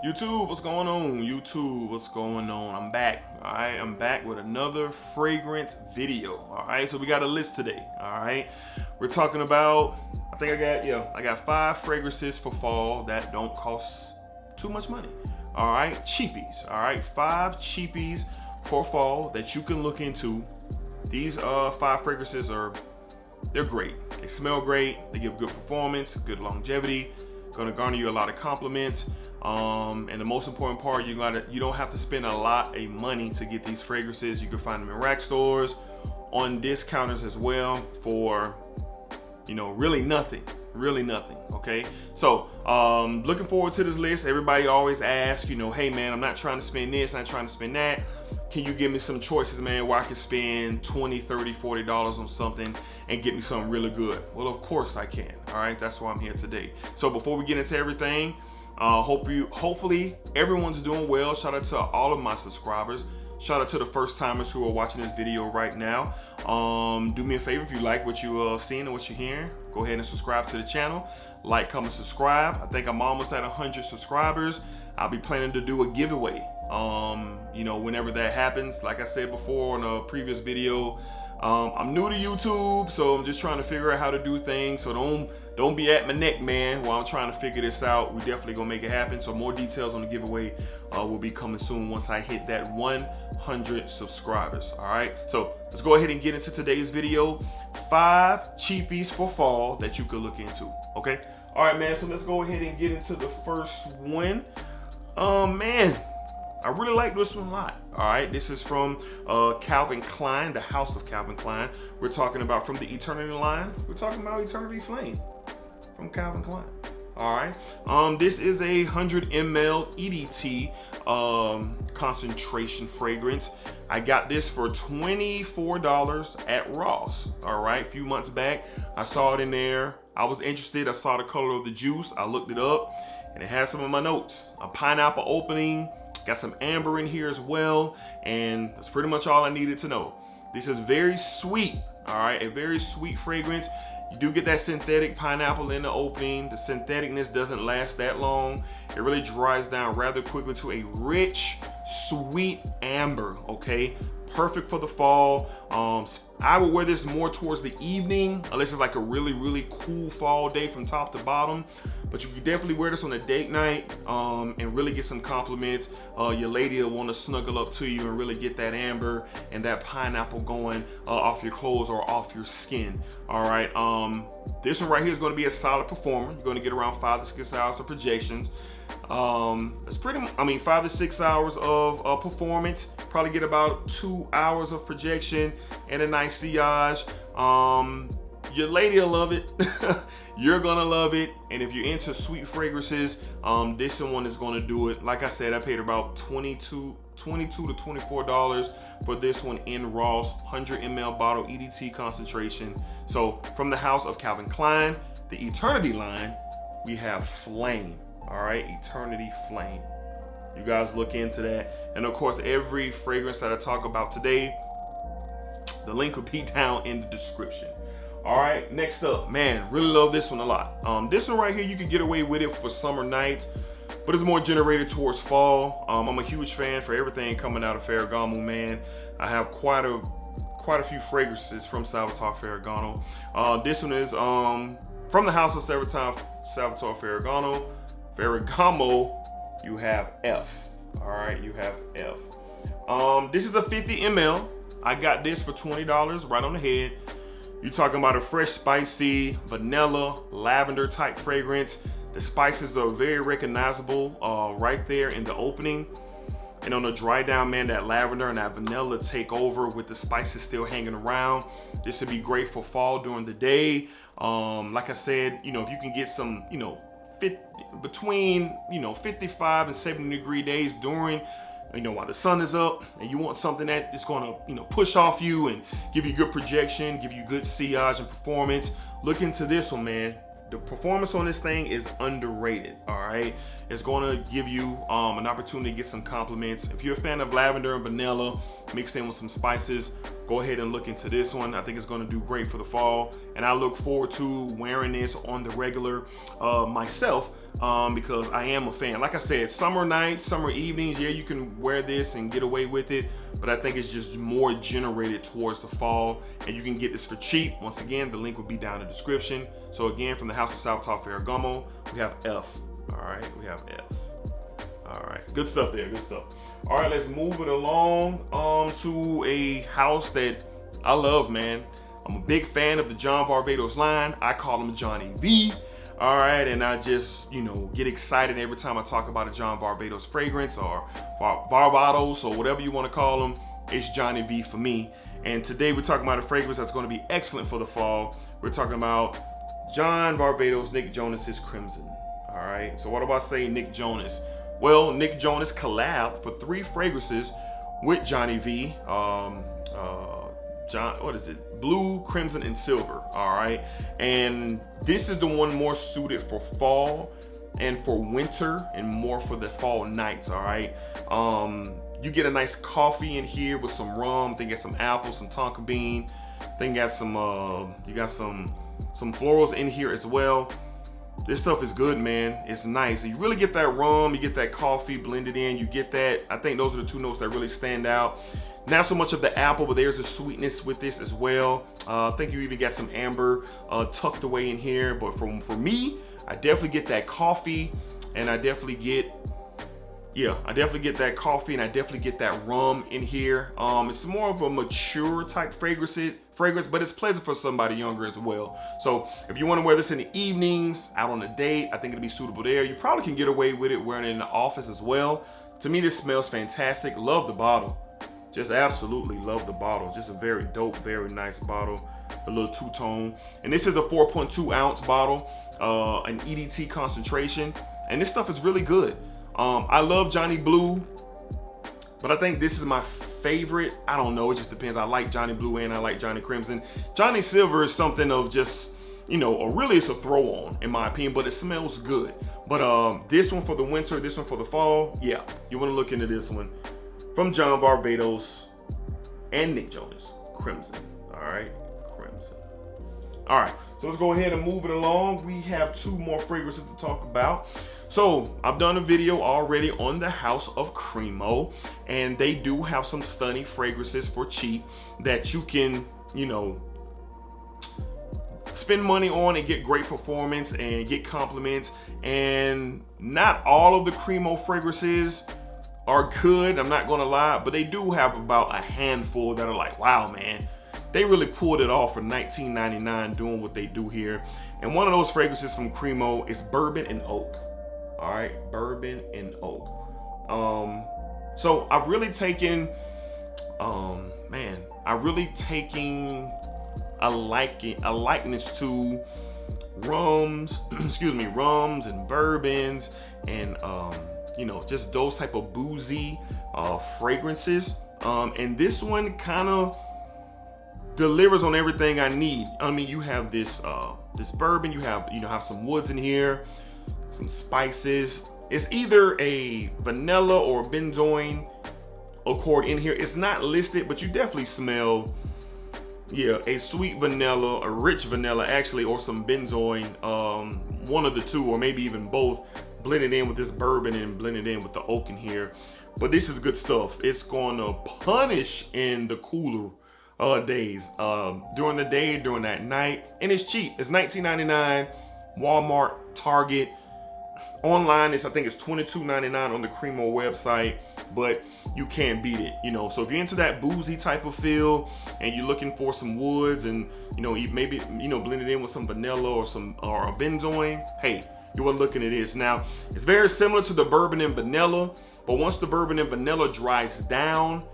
YouTube, what's going on? YouTube, what's going on? I'm back. All right, I'm back with another fragrance video. All right, so we got a list today. All right, we're talking about. I got 5 fragrances for fall that don't cost too much money. All right, cheapies. All right, 5 cheapies for fall that you can look into. These 5 fragrances they're great. They smell great. They give good performance, good longevity. Gonna garner you a lot of compliments. And the most important part, you don't have to spend a lot of money to get these fragrances. You can find them in rack stores, on discounters as well for, really nothing. Okay, so looking forward to this list. Everybody always asks, hey man, I'm not trying to spend this, not trying to spend that. Can you give me some choices, man, where I can spend $20, $30, $40 on something and get me something really good? Well, of course I can. All right, that's why I'm here today. So before we get into everything, hopefully everyone's doing well. Shout out to all of my subscribers. Shout out to the first timers who are watching this video right now. Do me a favor, if you like what you seeing and what you're hearing, go ahead and subscribe to the channel. Like, comment, subscribe. I think I'm almost at 100 subscribers. I'll be planning to do a giveaway. Whenever that happens. Like I said before in a previous video, I'm new to YouTube, so I'm just trying to figure out how to do things. So don't be at my neck, man, while I'm trying to figure this out. We definitely gonna make it happen. So more details on the giveaway will be coming soon once I hit that 100 subscribers. All right, so let's go ahead and get into today's video. 5 cheapies for fall that you could look into. Okay, all right, man. So let's go ahead and get into the first one. Man, I really like this one a lot. All right, this is from Calvin Klein, the house of Calvin Klein. We're talking about from the Eternity line. We're talking about Eternity Flame from Calvin Klein. All right, this is a 100 ml EDT concentration fragrance. I got this for $24 at Ross. All right, a few months back, I saw it in there. I was interested. I saw the color of the juice. I looked it up, and it has some of my notes. A pineapple opening. Got some amber in here as well, and that's pretty much all I needed to know. This is very sweet, all right, a very sweet fragrance. You do get that synthetic pineapple in the opening. The syntheticness doesn't last that long. It really dries down rather quickly to a rich, sweet amber, okay? Perfect for the fall. I would wear this more towards the evening, unless it's like a really, really cool fall day from top to bottom. But you can definitely wear this on a date night and really get some compliments. Your lady will want to snuggle up to you and really get that amber and that pineapple going off your clothes or off your skin. All right. This one right here is going to be a solid performer. You're going to get around 5 to 6 hours of projections. It's 5 to 6 hours of performance. Probably get about 2 hours of projection and a nice sillage. Your lady will love it. You're gonna love it. And if you're into sweet fragrances, this one is gonna do it. Like I said, I paid about $22 to $24 for this one in Ross, 100 ml bottle EDT concentration. So from the house of Calvin Klein, the Eternity line, we have Flame. All right, Eternity Flame. You guys look into that. And of course, every fragrance that I talk about today, the link will be down in the description. All right, next up, man, really love this one a lot. This one right here, you can get away with it for summer nights, but it's more generated towards fall. I'm a huge fan for everything coming out of Ferragamo, man. I have quite a few fragrances from Salvatore Ferragamo. This one is from the house of Salvatore Ferragamo. You have F. All right, you have F. This is a 50 ml. I got this for $20, right on the head. You're talking about a fresh, spicy, vanilla, lavender type fragrance. The spices are very recognizable right there in the opening. And on the dry down, man, that lavender and that vanilla take over with the spices still hanging around. This would be great for fall during the day. Like I said, if you can get some, between 55 and 70 degree days during while the sun is up, and you want something that is going to push off you and give you good projection, give you good sillage and performance, look into this one, man. The performance on this thing is underrated. All right, it's going to give you an opportunity to get some compliments. If you're a fan of lavender and vanilla mixed in with some spices, go ahead and look into this one. I think it's going to do great for the fall, and I look forward to wearing this on the regular myself, because I am a fan. Like I said, summer nights, summer evenings, yeah, you can wear this and get away with it, but I think it's just more generated towards the fall, and you can get this for cheap. Once again, the link will be down in the description. So again, from the House of Salvatore Ferragamo, we have F. All right, we have F. All right, good stuff there, good stuff. All right, let's move it along to a house that I love, man. I'm a big fan of the John Varvatos line. I call him Johnny V. All right, and I just, get excited every time I talk about a John Varvatos fragrance or Varvatos or whatever you want to call them. It's Johnny V for me. And today we're talking about a fragrance that's going to be excellent for the fall. We're talking about John Varvatos, Nick Jonas's Crimson. All right, so what do I say, Nick Jonas? Well, Nick Jonas collabed for 3 fragrances with Johnny V. Blue, Crimson, and Silver. All right, and this is the one more suited for fall and for winter and more for the fall nights. All right, you get a nice coffee in here with some rum. Then get some apple, some tonka bean. Then got some you got some florals in here as well. This stuff is good, man. It's nice. And you really get that rum, you get that coffee blended in, you get that. I think those are the 2 notes that really stand out. Not so much of the apple, but there's a sweetness with this as well. I think you even got some amber tucked away in here. But for me, I definitely get that coffee, and I definitely get that coffee, and I definitely get that rum in here. It's more of a mature type fragrance, but it's pleasant for somebody younger as well. So if you want to wear this in the evenings, out on a date, I think it'll be suitable there. You probably can get away with it wearing it in the office as well. To me, this smells fantastic. Love the bottle. Just absolutely love the bottle. Just a very dope, very nice bottle. A little two-tone. And this is a 4.2 ounce bottle, an EDT concentration. And this stuff is really good. I love Johnny Blue, but I think this is my favorite. I don't know, it just depends. I like Johnny Blue and I like Johnny Crimson. Johnny Silver is something of just, really it's a throw on in my opinion, but it smells good. But this one for the winter, this one for the fall, yeah, you want to look into this one from John Varvatos and Nick Jonas, Crimson. All right, Crimson. All right, so let's go ahead and move it along. We have 2 more fragrances to talk about. So I've done a video already on the House of Cremo, and they do have some stunning fragrances for cheap that you can, spend money on and get great performance and get compliments. And not all of the Cremo fragrances are good, I'm not gonna lie, but they do have about a handful that are like, wow, man, they really pulled it off for $19.99 doing what they do here. And one of those fragrances from Cremo is Bourbon and Oak. All right, Bourbon and Oak. So I've really taken, a likeness to rums, rums and bourbons and just those type of boozy fragrances. And this one kind of delivers on everything I need. I mean, you have this bourbon, you have some woods in here, some spices. It's either a vanilla or benzoin accord in here. It's not listed, but you definitely smell, a sweet vanilla, a rich vanilla actually, or some benzoin, one of the 2, or maybe even both, blended in with this bourbon and blended in with the oak in here. But this is good stuff. It's going to punish in the cooler days, during the day, during that night, and it's cheap. It's $19.99, Walmart, Target. Online, I think it's $22.99 on the Cremo website, but you can't beat it, So if you're into that boozy type of feel and you're looking for some woods and maybe blend it in with some vanilla or a benzoin, hey, you want to look into this. Now, it's very similar to the bourbon and vanilla, but once the bourbon and vanilla dries down,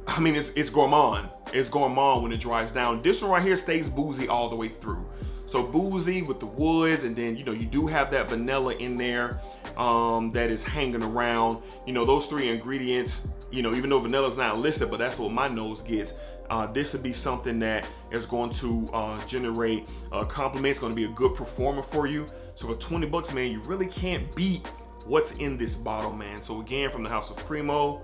I mean, it's gourmand. It's gourmand when it dries down. This one right here stays boozy all the way through. So boozy with the woods, and then you do have that vanilla in there that is hanging around. Those 3 ingredients, even though vanilla is not listed, but that's what my nose gets. This would be something that is going to generate compliments, going to be a good performer for you. So for $20, man, you really can't beat what's in this bottle, man. So again, from the House of Cremo,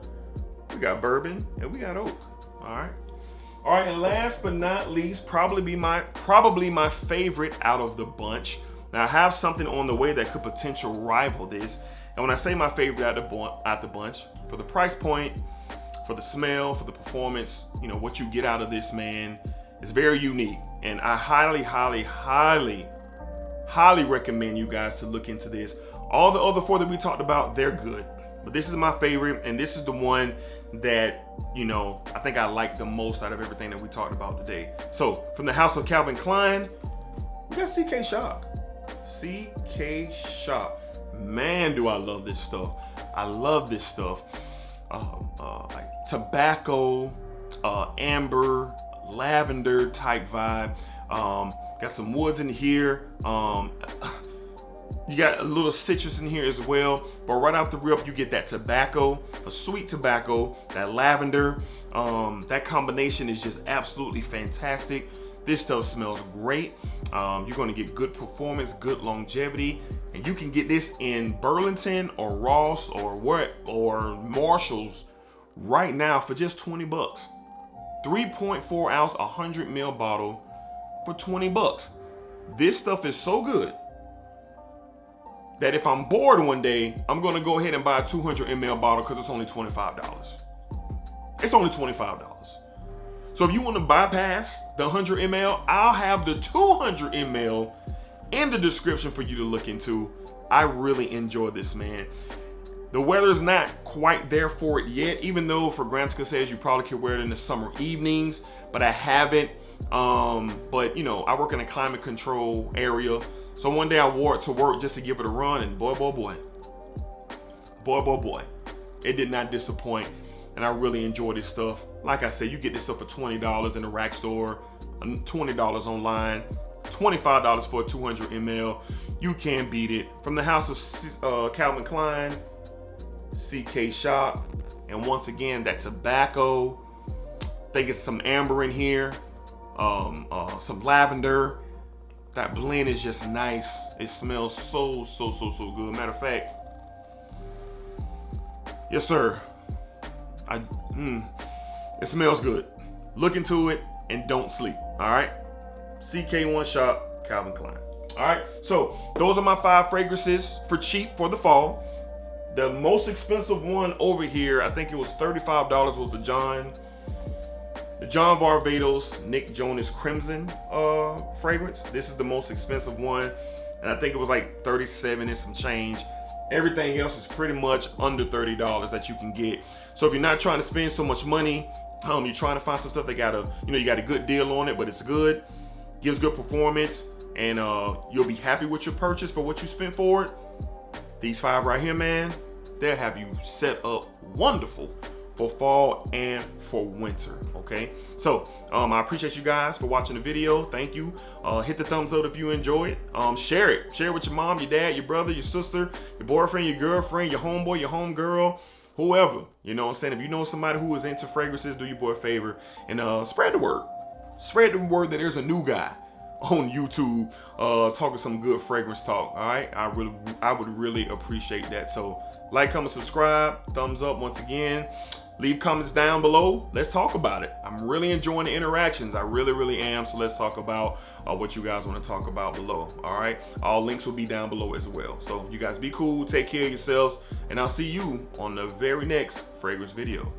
we got bourbon and we got oak. All right. All right, and last but not least, probably my favorite out of the bunch. Now I have something on the way that could potentially rival this. And when I say my favorite out the bunch, for the price point, for the smell, for the performance, you know, what you get out of this, man, is very unique. And I highly, highly, highly, highly recommend you guys to look into this. All the other 4 that we talked about, they're good. But this is my favorite, and this is the one that, you know, I think I like the most out of everything that we talked about today. So from the house of Calvin Klein, we got CK Shop. CK Shop. Man, do I love this stuff. I love this stuff. Like tobacco, amber, lavender type vibe. Got some woods in here. You got a little citrus in here as well, but right off the rip, you get that tobacco, a sweet tobacco, that lavender. That combination is just absolutely fantastic. This stuff smells great. You're gonna get good performance, good longevity, and you can get this in Burlington or Ross or Marshalls right now for just 20 bucks. 3.4 ounce, 100 ml bottle for 20 bucks. This stuff is so good that if I'm bored one day, I'm gonna go ahead and buy a 200 ml bottle because it's only $25. It's only $25. So if you want to bypass the 100 ml, I'll have the 200 ml in the description for you to look into. I really enjoy this, man. The weather's not quite there for it yet, even though for Grantica says you probably could wear it in the summer evenings, but I haven't. But you know, I work in a climate control area. So one day I wore it to work just to give it a run, and boy, it did not disappoint. And I really enjoy this stuff. Like I said, you get this stuff for $20 in the rack store, $20 online, $25 for a 200 ml. You can't beat it. From the house of Calvin Klein, CK Shop. And once again, that tobacco. I think it's some amber in here, some lavender. That blend is just nice. It smells so good. Matter of fact, yes sir, it smells good. Look into it and don't sleep. All right, CK1 Shop, Calvin Klein. All right, so those are my 5 fragrances for cheap for the fall. The most expensive one over here, I think it was $35, was the John Varvatos Nick Jonas Crimson fragrance. This is the most expensive one, and I think it was like 37 and some change. Everything else is pretty much under $30 that you can get. So if you're not trying to spend so much money, you're trying to find some stuff that you got a good deal on it, but it's good, gives good performance, and you'll be happy with your purchase for what you spent for it. These 5 right here, man, they'll have you set up wonderful for fall and for winter. Okay, so I appreciate you guys for watching the video. Thank you. Hit the thumbs up if you enjoy it. Share it with your mom, your dad, your brother, your sister, your boyfriend, your girlfriend, your homeboy, your homegirl, whoever. You know what I'm saying? If you know somebody who is into fragrances, do your boy a favor and spread the word. Spread the word that there's a new guy on YouTube talking some good fragrance talk. All right, I would really appreciate that. So like, comment, subscribe, thumbs up once again. Leave comments down below. Let's talk about it. I'm really enjoying the interactions. I really am. So let's talk about what you guys want to talk about below. All right, all links will be down below as well. So you guys be cool, take care of yourselves, and I'll see you on the very next fragrance video.